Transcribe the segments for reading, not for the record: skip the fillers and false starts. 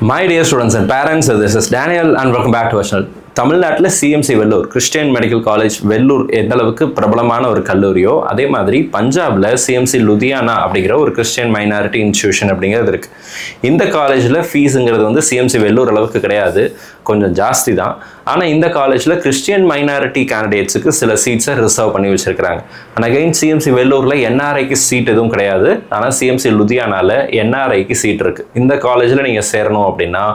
My dear students and parents, this is Daniel and welcome back to our channel. தமிழ்நாட்டில் CMC Vellore Christian medical college Vellore எந்த அளவுக்கு பிரபலமான ஒரு கல்லூரியோ அதே மாதிரி பஞ்சாபில் சிஎம்சி லுதியானா அப்படிங்கிற ஒரு கிறிஸ்டியன் மைனாரிட்டி இன்ஸ்டியூஷன் அப்படிங்கிறது இருக்குது. இந்த காலேஜில் ஃபீஸுங்கிறது வந்து சிஎம்சி வெல்லூர் அளவுக்கு கிடையாது, கொஞ்சம் ஜாஸ்தி தான். ஆனால் இந்த காலேஜில் கிறிஸ்டியன் மைனாரிட்டி கேண்டிடேட்ஸுக்கு சில சீட்ஸை ரிசர்வ் பண்ணி வச்சுருக்கிறாங்க. அண்ட் அகைன் சிஎம்சி வெல்லூரில் என்ஆர்ஐக்கு சீட் எதுவும் கிடையாது, ஆனால் சிஎம்சி லுதியானாவில் என்ஆர்ஐக்கு சீட் இருக்குது. இந்த காலேஜில் நீங்கள் சேரணும் அப்படின்னா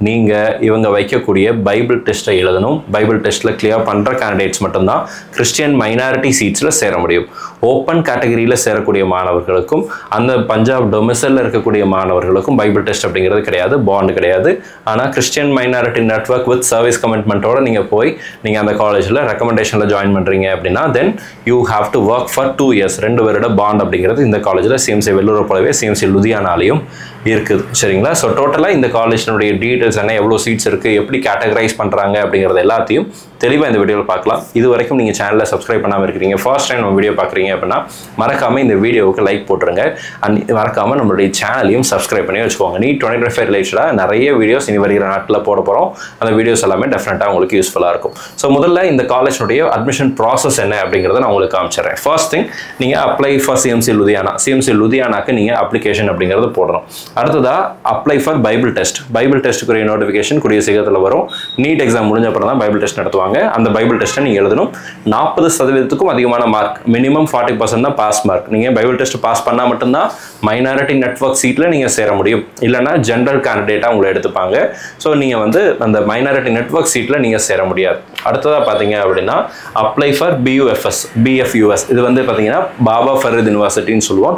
நீங்கள் இவங்க வைக்கக்கூடிய பைபிள் டெஸ்ட்டை எழுதணும். பைபிள் டெஸ்ட்டில் கிளியர் பண்ணுற கேண்டிடேட்ஸ் மட்டும்தான் கிறிஸ்டியன் மைனாரிட்டி சீட்ஸில் சேர முடியும். ஓப்பன் கேட்டகரியில் சேரக்கூடிய மாணவர்களுக்கும் அந்த பஞ்சாப் டொமிசைலில் இருக்கக்கூடிய மாணவர்களுக்கும் பைபிள் டெஸ்ட் அப்படிங்கிறது கிடையாது, பாண்ட் கிடையாது. ஆனால் Christian minority network with service கமிட்மெண்ட்டோட நீங்கள் போய் நீங்கள் அந்த காலேஜில் ரெக்கமெண்டேஷனில் ஜாயின் பண்ணுறீங்க அப்படின்னா then you have to work for 2 years 2 வருட பாண்ட் அப்படிங்கிறது இந்த காலேஜில் சிஎம்சி வெல்லூரை போலவே சிஎம்சி லுதியானாலையும் இருக்குது. சரிங்களா? ஸோ டோட்டலாக இந்த காலேஜினுடைய டீட்டெயில்ஸ் என்ன, எவ்வளோ சீட்ஸ் இருக்குது, எப்படி கேட்டகரைஸ் பண்ணுறாங்க அப்படிங்கிறது எல்லாத்தையும் தெளிவாக இந்த வீடியோவில் பார்க்கலாம். இது வரைக்கும் நீங்கள் சேனலில் சப்ஸ்கிரைப் பண்ணாமல் இருக்கிறீங்க, ஃபர்ஸ்ட் டைம் நம்ம வீடியோ பார்க்குறீங்க அப்படின்னா மறக்காமல் இந்த வீடியோவுக்கு லைக் போட்டுருங்க. அண்ட் மறக்காமல் நம்மளுடைய சேனலையும் சப்ஸ்கிரைப் பண்ணி வச்சுக்கோங்க. நீட் 2025 ரிலேட்டடாக நிறைய வீடியோஸ் இனி வருகிற நாட்டில் போட போகிறோம். அந்த வீடியோஸ் எல்லாமே டெஃபினட்டாக உங்களுக்கு யூஸ்ஃபுல்லாக இருக்கும். ஸோ முதல்ல இந்த காலேஜினுடைய அட்மிஷன் ப்ராசஸ் என்ன அப்படிங்கிறத நான் உங்களுக்கு காமிச்சிடுறேன். ஃபர்ஸ்ட் திங், நீங்கள் apply for CMC Ludhiana. CMC லுதியானாக்கு நீங்கள் அப்ளிகேஷன் அப்படிங்கிறது போடணும். அடுத்ததாக apply for Bible test. Bible டெஸ்ட்டுக்குரிய நோட்டிஃபிகேஷன் கூடிய சீக்கிரத்தில் வரும். நீட் எக்ஸாம் முடிஞ்ச அப்புறம் தான் பைபிள் டெஸ்ட் நடத்துவாங்க. அந்த பைபிள் டெஸ்ட்டை நீங்கள் எழுதணும். 40% அதிகமான மார்க், மினிமம் 40% தான் பாஸ் மார்க். நீங்கள் பைபிள் டெஸ்ட் பாஸ் பண்ணால் மட்டும்தான் மைனாரிட்டி நெட்வொர்க் சீட்டில் நீங்கள் சேர முடியும், இல்லைனா ஜென்ரல் கேண்டிடேட்டாக உங்களை எடுத்துப்பாங்க. ஸோ நீங்கள் வந்து அந்த மைனாரிட்டி நெட்வொர்க் சீட்டில் நீங்கள் சேர முடியாது. அடுத்ததாக பார்த்தீங்க அப்படின்னா அப்ளை ஃபார் பிஎஃப்யூஎஸ். இது வந்து பார்த்தீங்கன்னா பாபா ஃபரீத் யூனிவர்சிட்டின்னு சொல்லுவோம்.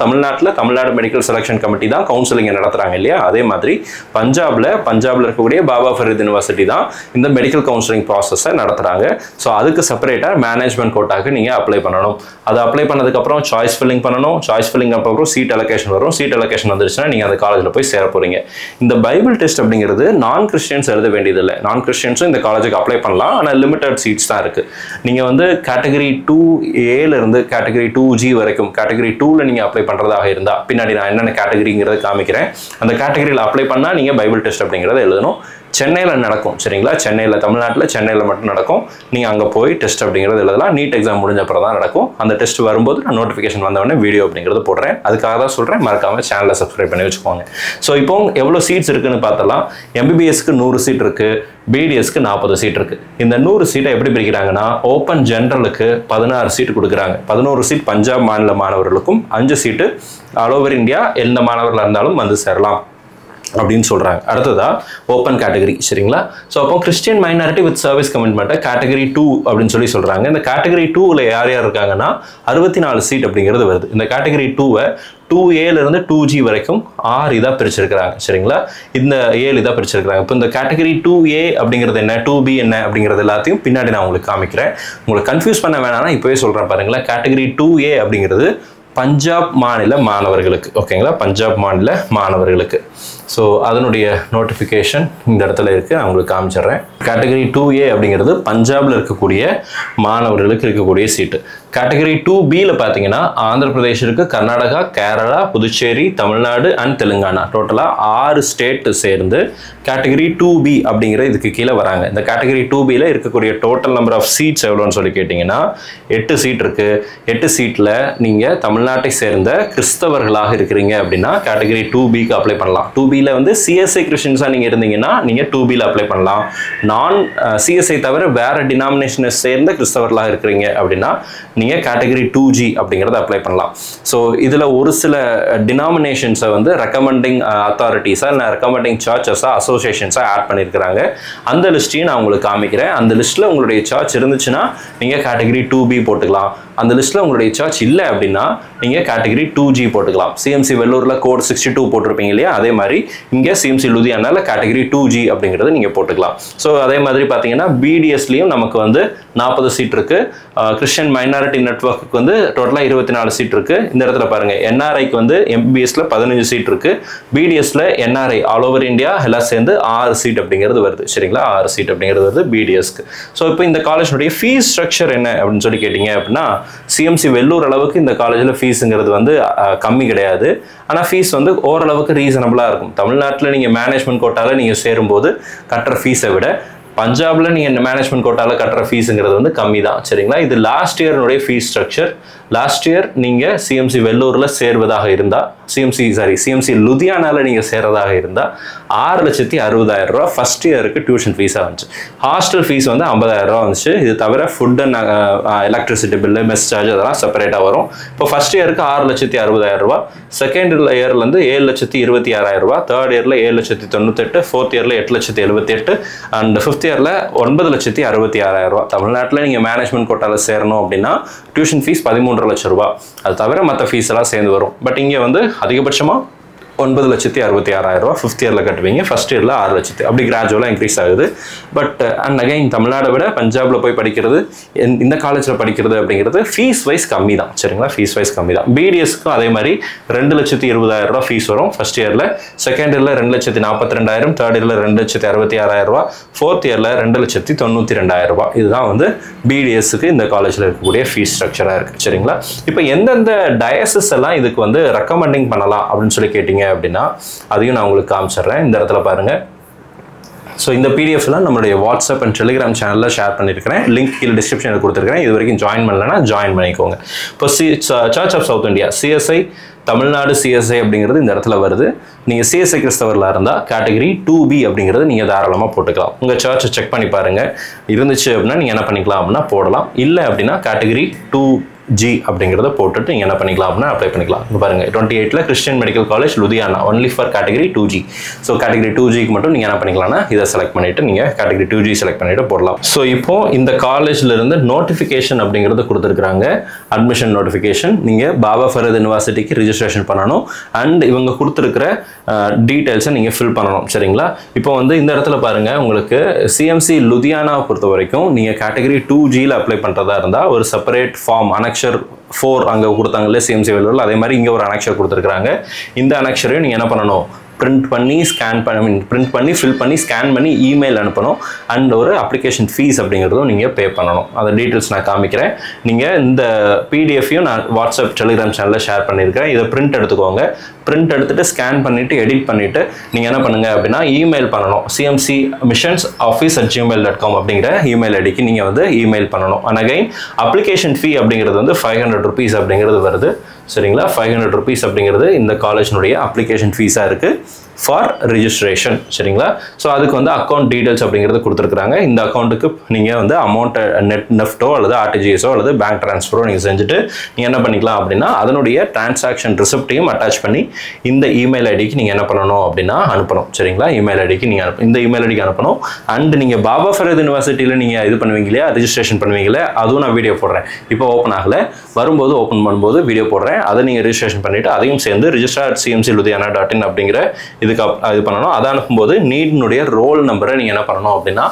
தமிழ்நாடு மெடிக்கல் செலெக்ஷன் கமிட்டி தான் கவுன்சிலிங் நடத்துகிறாங்க இல்லையா? அதே மாதிரி பஞ்சாபில் இருக்கக்கூடிய பாபா ஃபரீத் யூனிவர்சிட்டி தான் இந்த மெடிக்கல் கவுன்சிலிங் ப்ராசஸை நடத்துகிறாங்க. ஸோ அதுக்கு செப்பரேட்டாக மேனேஜ்மெண்ட் கோட்டாக்கு நீங்கள் அப்ளை பண்ணணும். அது அப்ளை பண்ணதுக்கப்புறம் சாய்ஸ் ஃபில்லிங் பண்ணணும். சாய்ஸ் ஃபில்லிங் அப்புறம் சீட் அலோகேஷன் வரும். சீட் அலோகேஷன் வந்துருச்சுன்னா நீங்கள் அந்த காலேஜில் போய் சேர போகிறீங்க. இந்த பைபிள் டெஸ்ட் அப்படிங்கிறது நான் கிறிஸ்டியன்ஸ் எழுத வேண்டியதில்லை. நான் கிறிஸ்டியன்ஸும் இந்த காலேஜுக்கு அப்ளை பண்ணலாம், ஆனால் லிமிட்டட் சீட்ஸ் தான் இருக்குது. நீங்கள் வந்து கேட்டகரி 2A கேட்டகரி 2G வரைக்கும் கேட்டகரி 2ல் நீங்கள் அப்ளை பண்ணுறதாக இருந்தால் பின்னாடி நான் என்னென்ன கேட்டகரிங்கிறத காமிக்கிறேன். அந்த கேட்டகரியில் அப்ளை பண்ணால் நீங்கள் பைபிள் டெஸ்ட் அப்படிங்கிறத எழுதணும். சென்னையில் நடக்கும். சரிங்களா? தமிழ்நாட்டில் சென்னையில் மட்டும் நடக்கும். நீங்கள் அங்கே போய் டெஸ்ட் அப்படிங்கிறது எழுதலாம். நீட் எக்ஸாம் முடிஞ்ச அப்புறம் தான் நடக்கும். அந்த டெஸ்ட் வரும்போது நான் நோட்டிஃபிகேஷன் வந்தவொடனே வீடியோ அப்படிங்கிறது போடுறேன். அதுக்காக தான் சொல்கிறேன், மறக்காமல் சேனலை சப்ஸ்கிரைப் பண்ணி வச்சுக்கோங்க. ஸோ இப்போ எவ்வளோ சீட்ஸ் இருக்குன்னு பார்த்தலாம். எம்பிபிஎஸ்க்கு 100 சீட் இருக்குது, பிடிஎஸ்க்கு 40 சீட் இருக்குது. இந்த 100 சீட்டை எப்படி பிரிக்கிறாங்கன்னா ஓப்பன் ஜென்ரலுக்கு 16 சீட் கொடுக்குறாங்க. 11 சீட் பஞ்சாப் மாநில மாணவர்களுக்கும், 5 சீட்டு ஆல் ஓவர் இந்தியா எந்த மாணவர்களாக இருந்தாலும் வந்து சேரலாம் அப்படின்னு சொல்கிறாங்க. அடுத்ததா ஓப்பன் கேட்டகரி. சரிங்களா? ஸோ அப்போ கிறிஸ்டியன் மைனாரிட்டி வித் சர்வீஸ் கமிட்மெண்ட்டை கேட்டகரி 2 அப்படின்னு சொல்கிறாங்க. இந்த கேட்டகரி 2ல் யார் இருக்காங்கன்னா 64 சீட் அப்படிங்கிறது வருது. இந்த கேட்டகரி 2வை 2A 2G வரைக்கும் 6 இதாக பிரிச்சிருக்கிறாங்க. சரிங்களா? இந்த 7 இதாக பிரிச்சிருக்கிறாங்க. இப்போ இந்த கேட்டகரி 2A அப்படிங்கிறது என்ன, 2B என்ன அப்படிங்கிறது எல்லாத்தையும் பின்னாடி நான் உங்களுக்கு காமிக்கிறேன். உங்களுக்கு கன்ஃபியூஸ் பண்ண வேணாம்னா இப்போவே சொல்கிறேன் பாருங்களேன். கேட்டகரி 2A அப்படிங்கிறது பஞ்சாப் மாநில மாணவர்களுக்கு. ஓகேங்களா? பஞ்சாப் மாநில மாணவர்களுக்கு. ஸோ அதனுடைய நோட்டிஃபிகேஷன் இந்த இடத்துல இருக்குது, நான் உங்களுக்கு காமிச்சிடுறேன். கேட்டகரி 2A அப்படிங்கிறது பஞ்சாபில் இருக்கக்கூடிய மாணவர்களுக்கு இருக்கக்கூடிய சீட்டு. கேட்டகரி 2Bயில் பார்த்தீங்கன்னா ஆந்திர பிரதேஷ் இருக்குது, கர்நாடகா, கேரளா, புதுச்சேரி, தமிழ்நாடு அண்ட் தெலுங்கானா, டோட்டலாக 6 ஸ்டேட்டு சேர்ந்து கேட்டகரி 2B அப்படிங்கிற இதுக்கு கீழே வராங்க. இந்த கேட்டகரி 2Bயில் இருக்கக்கூடிய டோட்டல் நம்பர் ஆஃப் சீட்ஸ் எவ்வளோன்னு சொல்லி கேட்டிங்கன்னா 8 சீட் இருக்குது. 8 சீட்டில் நீங்கள் தமிழ்நாட்டை சேர்ந்த கிறிஸ்தவர்களாக இருக்கிறீங்க அப்படின்னா கேட்டகரி 2Bக்கு அப்ளை பண்ணலாம். 2Bயில் வந்து சிஎஸ்ஐ கிறிஸ்டியன்ஸாக நீங்கள் இருந்தீங்கன்னா நீங்கள் 2Bயில் அப்ளை பண்ணலாம். நான் சிஎஸ்ஐ தவிர வேறு டினாமினேஷனை சேர்ந்த கிறிஸ்தவர்களாக இருக்கிறீங்க அப்படின்னா நீங்கள் கேட்டகரி 2G அப்படிங்கிறத அப்ளை பண்ணலாம். ஸோ இதில் ஒரு சில டினாமினேஷன்ஸை வந்து ரெக்கமெண்டிங் அத்தாரிட்டிஸாக இல்லை ரெக்கமெண்டிங் சர்ச்சஸாக அசோசியேஷன்ஸாக ஆட் பண்ணியிருக்கிறாங்க. அந்த லிஸ்ட்டையும் நான் உங்களுக்கு காமிக்கிறேன். அந்த லிஸ்ட்டில் உங்களுடைய சர்ச் இருந்துச்சுன்னா நீங்கள் கேட்டகரி 2B போட்டுக்கலாம். அந்த லிஸ்ட்டில் உங்களுடைய சர்ச் இல்லை அப்படின்னா நீங்கள் கேட்டகரி 2G போட்டுக்கலாம். சிஎம்சி வெல்லூரில் கோட் 62 போட்டிருப்பீங்க இல்லையா? அதே மாதிரி இங்கே சிஎம்சி லுதியானால கேட்டகரி 2G அப்படிங்கிறது நீங்கள் போட்டுக்கலாம். ஸோ அதே மாதிரி பார்த்தீங்கன்னா பிடிஎஸ்லையும் நமக்கு வந்து 40 சீட் இருக்குது. கிறிஸ்டியன் மைனாரிட்டி நெட்வொர்க்கு வந்து டோட்டலாக 24 சீட் இருக்குது. இந்த இடத்துல பாருங்கள், என்ஆர்ஐக்கு வந்து எம்பிபிஎஸ்ல 15 சீட் இருக்குது. பிடிஎஸ்ல என்ஆர்ஐ ஆல் ஓவர் இந்தியா எல்லாம் சேர்ந்து 6 சீட் அப்படிங்கிறது வருது. சரிங்களா? 6 சீட் அப்படிங்கிறது வருது பிடிஎஸ்க்கு. ஸோ இப்போ இந்த காலேஜினுடைய ஃபீஸ் ஸ்ட்ரக்சர் என்ன அப்படின்னு சொல்லி கேட்டிங்க அப்படின்னா சிஎம்சி வெள்ளூர் அளவுக்கு இந்த காலேஜில் ஃபீஸுங்கிறது வந்து கம்மி கிடையாது. ஆனால் ஃபீஸ் வந்து ஓரளவுக்கு ரீசனபிளாக இருக்கும். தமிழ்நாட்டில் நீங்கள் மேனேஜ்மெண்ட் கோட்டாவில் நீங்கள் சேரும்போது கட்டுற ஃபீஸை விட பஞ்சாபில் நீங்கள் மேனேஜ்மெண்ட் கோட்டாவில் கட்டுற ஃபீஸுங்கிறது வந்து கம்மி தான். சரிங்களா? இது லாஸ்ட் இயர்னுடைய ஃபீஸ் ஸ்ட்ரக்சர். லாஸ்ட் இயர் நீங்கள் சிஎம்சி வெள்ளூரில் சேர்வதாக இருந்தால், சிஎம்சி லுதியானாவில் நீங்கள் சேர்றதாக இருந்தால் 6,60,000 ரூபா ஃபஸ்ட் இயருக்கு டியூஷன் ஃபீஸாக வந்துச்சு. ஹாஸ்டல் ஃபீஸ் வந்து 50,000 ரூபா வந்துச்சு. இது தவிர food and electricity bill, mess charge அதெல்லாம் செப்பரேட்டாக வரும். இப்போ ஃபஸ்ட் இயருக்கு 6,60,000 ரூபா, செகண்ட் இயர்லேருந்து 7,26,000 ரூபா, தேர்ட் இயரில் 7,98,000, ஃபோர்த் இயரில் 8,78,000 அண்ட் ஃபிஃப்த் இயரில் 9,66,000 ரூபா. தமிழ்நாட்டில் நீங்கள் மேனேஜ்மெண்ட் கோட்டாவில் சேரணும் அப்படின்னா டியூஷன் ஃபீஸ் 13.5 லட்சம் ரூபா. அது தவிர மற்ற ஃபீஸ் எல்லாம் சேர்ந்து வரும். பட் இங்கே வந்து அதிகபட்சமாக 9,66,000 ரூபா ஃபிஃப்த் இயரில் கட்டுவீங்க, ஃபஸ்ட் இயரில் 6 லட்சத்து, அப்படி கிராஜுவலாக இன்க்ரீஸ் ஆகுது. பட் அண்ட் அகைன் தமிழ்நாடை விட பஞ்சாபில் போய் படிக்கிறது, இந்த காலேஜில் படிக்கிறது அப்படிங்கிறது ஃபீஸ் வைஸ் கம்மி தான். சரிங்களா? ஃபீஸ் வைஸ் கம்மி தான். பிடிஎஸ்க்கும் அதே மாதிரி 2,20,000 ரூபா ஃபீஸ் வரும் ஃபஸ்ட் இயரில், செகண்ட் இயரில் 2,42,000, தேர்ட் இயரில் 2,66,000 ரூபா, ஃபோர்த் இயரில் 2,92,000 ரூபா. இதுதான் வந்து பிடிஎஸ்க்கு இந்த காலேஜில் இருக்கக்கூடிய ஃபீஸ் ஸ்ட்ரக்சராக இருக்குது. சரிங்களா? இப்போ எந்தெந்த டயசஸ் எல்லாம் இதுக்கு வந்து ரெக்கமெண்டிங் பண்ணலாம் அப்படின்னு சொல்லி கேட்டிங்க அப்படின்னா அதையும் நான் உங்களுக்கு காமிச்சிடுறேன். இந்த இடத்துல பாருங்க. ஸோ இந்த பிடிஎஃப்லாம் நம்மளுடைய வாட்ஸ்அப் அண்ட் டெலிகிராம் சேனலில் ஷேர் பண்ணியிருக்கிறேன். லிங்க் கீழே டிஸ்கிரிப்ஷனில் கொடுத்துருக்கிறேன். இது வரைக்கும் ஜாயின் பண்ணலன்னா ஜாயின் பண்ணிக்கோங்க. இப்போ church of South India CSI Tamil Nadu CSI அப்படிங்கிறது இந்த இடத்துல வருது. நீங்கள் சிஎஸ்ஐ கிறிஸ்தவர்களாக இருந்தால் கேட்டகரி 2B அப்படிங்கிறது நீங்கள் தாராளமாக போட்டுக்கலாம். உங்கள் சர்ச்சை செக் பண்ணி பாருங்கள். இருந்துச்சு அப்படின்னா நீங்கள் என்ன பண்ணிக்கலாம் அப்படின்னா போடலாம். இல்லை அப்படின்னா கேட்டகரி 2G அப்படிங்கிறத போட்டுட்டு நீங்கள் என்ன பண்ணிக்கலாம் அப்படின்னா அப்ளை பண்ணிக்கலாம். இங்கே பாருங்கள், 28ல் கிறிஸ்டியன் medical college Ludhiana only for category 2G. So category 2Gக்கு மட்டும் நீங்கள் என்ன பண்ணிக்கலாம்னா இதை செலக்ட் பண்ணிவிட்டு நீங்கள் கேட்டகரி 2G செலக்ட் பண்ணிவிட்டு போடலாம். ஸோ இப்போ இந்த காலேஜில் இருந்து நோட்டிஃபிகேஷன் அப்படிங்கிறது கொடுத்துருக்குறாங்க. Admission notification. நீங்கள் பாபா ஃபரீத் யூனிவர்சிட்டிக்கு ரிஜிஸ்ட்ரேஷன் பண்ணணும் அண்ட் இவங்க கொடுத்துருக்கிற டீட்டெயில்ஸை நீங்கள் ஃபில் பண்ணணும். சரிங்களா? இப்போ வந்து இந்த இடத்துல பாருங்கள், உங்களுக்கு சிஎம்சி லுதியானாவை பொறுத்த வரைக்கும் நீங்கள் கேட்டகரி 2Gயில் அப்ளை பண்ணுறதா இருந்தால் ஒரு செப்பரேட் ஃபார்ம் அனெக்ஷர் 4 அங்கே கொடுத்தாங்களே சிஎம்சி வெள்ளூரில், அதே மாதிரி இங்கே ஒரு அனெக்ஷர் கொடுத்துருக்காங்க. இந்த அனெக்ஷரையும் நீங்கள் என்ன பண்ணணும், பிரிண்ட் பண்ணி பிரிண்ட் பண்ணி ஃபில் பண்ணி ஸ்கேன் பண்ணி இமெயில் அனுப்பணும். அண்ட் ஒரு அப்ளிகேஷன் ஃபீஸ் அப்படிங்கிறதும் நீங்கள் பே பண்ணணும். அந்த டீட்டெயில்ஸ் நான் காமிக்கிறேன். நீங்கள் இந்த பிடிஎஃப்பையும் நான் வாட்ஸ்அப் டெலிகிராம் சேனலில் ஷேர் பண்ணியிருக்கிறேன். இதை பிரிண்ட் எடுத்துக்கோங்க. பிரிண்ட் எடுத்துகிட்டு ஸ்கேன் பண்ணிவிட்டு எடிட் பண்ணிவிட்டு நீங்கள் என்ன பண்ணுங்கள் அப்படின்னா இமெயில் பண்ணணும். cmcmissions@gmail.com அப்படிங்கிற இமெயில் ஐடிக்கு நீங்கள் வந்து இமெயில் பண்ணணும். அண்ட் அகைன் அப்ளிகேஷன் ஃபீ அப்படிங்கிறது வந்து 500 rupees அப்படிங்கிறது வருது. சரிங்களா? 500 rupees அப்படிங்கிறது இந்த காலேஜினுடைய அப்ளிகேஷன் ஃபீஸாக இருக்குது ஃபார் ரிஜிஸ்ட்ரேஷன். சரிங்களா? ஸோ அதுக்கு வந்து அக்கௌண்ட் டீட்டெயில்ஸ் அப்படிங்கிறது கொடுத்துருக்குறாங்க. இந்த அக்கௌண்ட்டுக்கு நீங்கள் வந்து அமௌண்ட்டை நெஃப்ட்டோ அல்லது ஆர்டிஜிஎஸோ அல்லது பேங்க் ட்ரான்ஸ்ஃபரோ நீங்கள் செஞ்சுட்டு நீங்கள் என்ன பண்ணிக்கலாம் அப்படின்னா அதனுடைய டிரான்சாக்ஷன் ரிசிப்டையும் அட்டாச் பண்ணி இந்த இமெயில் ஐடிக்கு நீங்கள் என்ன பண்ணணும் அப்படின்னா அனுப்பணும். சரிங்களா? இமெயில் ஐடிக்கு நீங்கள் இந்த இமெயில் ஐடிக்கு அனுப்பணும். அண்ட் நீங்கள் பாபா ஃபரீத் யூனிவர்சிட்டியில் நீங்கள் இது பண்ணுவீங்க இல்லையா, ரிஜிஸ்ட்ரேஷன் பண்ணுவீங்களே, அதுவும் நான் வீடியோ போடுறேன். இப்போ ஓப்பன் ஆகலை, வரும்போது ஓப்பன் பண்ணும்போது வீடியோ போடுறேன். அதை நீங்கள் ரிஜிஸ்ட்ரேஷன் பண்ணிவிட்டு அதையும் சேர்ந்து register@cmcludiana.in அப்படிங்கிற இதுக்கு இது பண்ணணும். அதை அனுப்பும்போது நீட்னுடைய ரோல் நம்பரை நீங்கள் என்ன பண்ணணும் அப்படின்னா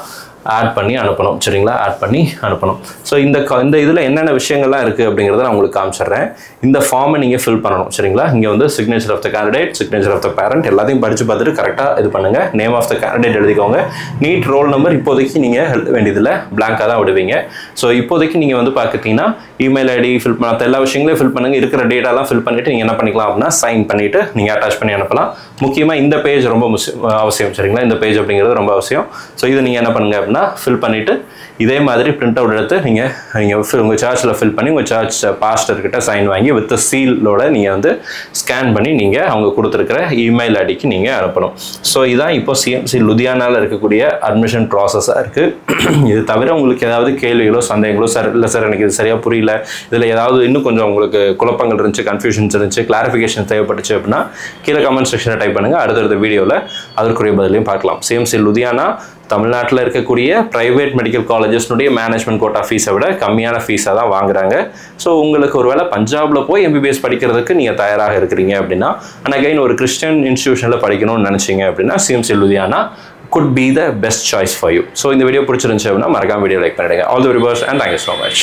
ஆட் பண்ணி அனுப்பணும். சரிங்களா? ஆட் பண்ணி அனுப்பணும். ஸோ இந்த இதில் என்னென்ன விஷயங்கள்லாம் இருக்குது அப்படிங்கிறத நான் உங்களுக்கு காமிச்சிடுறேன். இந்த ஃபார்மை நீங்கள் ஃபில் பண்ணணும். சரிங்களா? இங்கே வந்து signature of the candidate, signature of the parent எல்லாத்தையும் படித்து பார்த்துட்டு கரெக்டாக இது பண்ணுங்கள். நேம் ஆஃப் த கேண்டிடேட் எழுதிக்கோங்க. நீட் ரோல் நம்பர் இப்போதைக்கு நீங்கள் எழுத வேண்டியதில்லை, பிளாங்காக தான் விடுவீங்க. ஸோ இப்போதைக்கு நீங்கள் வந்து பார்த்துட்டிங்கன்னா இமெயில் ஐடி ஃபில் பண்ண எல்லா விஷயங்களையும் ஃபில் பண்ணுங்கள். இருக்கிற டேட்டாலாம் ஃபில் பண்ணிவிட்டு நீங்கள் என்ன பண்ணிக்கலாம் அப்படின்னா சைன் பண்ணிவிட்டு நீங்கள் அட்டாச் பண்ணி அனுப்பலாம். முக்கியமாக இந்த பேஜ் ரொம்ப அவசியம். சரிங்களா? இந்த பேஜ் அப்படிங்கிறது ரொம்ப அவசியம். ஸோ இதை நீங்கள் என்ன பண்ணுங்கள் அப்படின்னா ஃபில் பண்ணிவிட்டு இதே மாதிரி பிரிண்ட் அவுட் எடுத்து நீங்கள் உங்கள் சார்ஜில் ஃபில் பண்ணி உங்கள் சார்ஜ் பாஸ்டர்கிட்ட சைன் வாங்கி வித் சீலோட நீங்கள் வந்து ஸ்கேன் பண்ணி நீங்கள் அவங்க கொடுத்துருக்கிற இமெயில் ஐடிக்கு நீங்கள் அனுப்பணும். ஸோ இதான் இப்போ சிஎம்சி லுதியானாவில் இருக்கக்கூடிய அட்மிஷன் ப்ராசஸாக இருக்குது. இது தவிர உங்களுக்கு ஏதாவது கேள்விகளோ சந்தேகங்களோ, சார் இல்லை சார் எனக்கு இது சரியாக புரியல, இதில் ஏதாவது இன்னும் கொஞ்சம் உங்களுக்கு குழப்பங்கள் இருந்துச்சு, கன்ஃபியூஷன்ஸ் இருந்துச்சு, கிளாரிஃபிகேஷன் தேவைப்பட்டுச்சு அப்படின்னா கீழே கமெண்ட் செக்ஷனில் டைப் பண்ணுங்கள். அடுத்தடுத்த வீடியோவில் அதற்குரிய பதிலையும் பார்க்கலாம். சிஎம்சி லுதியானா தமிழ்நாட்டில் இருக்கக்கூடிய ப்ரைவேட் மெடிக்கல் காலேஜஸ்னுடைய மேனேஜ்மெண்ட் கோட்டா ஃபீஸை விட கம்மியான ஃபீஸாக தான் வாங்குறாங்க. ஸோ உங்களுக்கு ஒருவேளை பஞ்சாபில் போய் எம்பிபிஎஸ் படிக்கிறதுக்கு நீங்கள் தயாராக இருக்கிறீங்க அப்படின்னா, அண்ட் அகைன் ஒரு கிறிஸ்டியன் இன்ஸ்டியூஷனில் படிக்கணும்னு நினச்சிங்க அப்படின்னா CMC Ludhiana could be the best choice for you. So இந்த வீடியோ பிடிச்சிருந்துச்சு அப்படின்னா மறக்காம வீடியோ லைக் பண்ணிடுங்க. All the very best and thank you so much.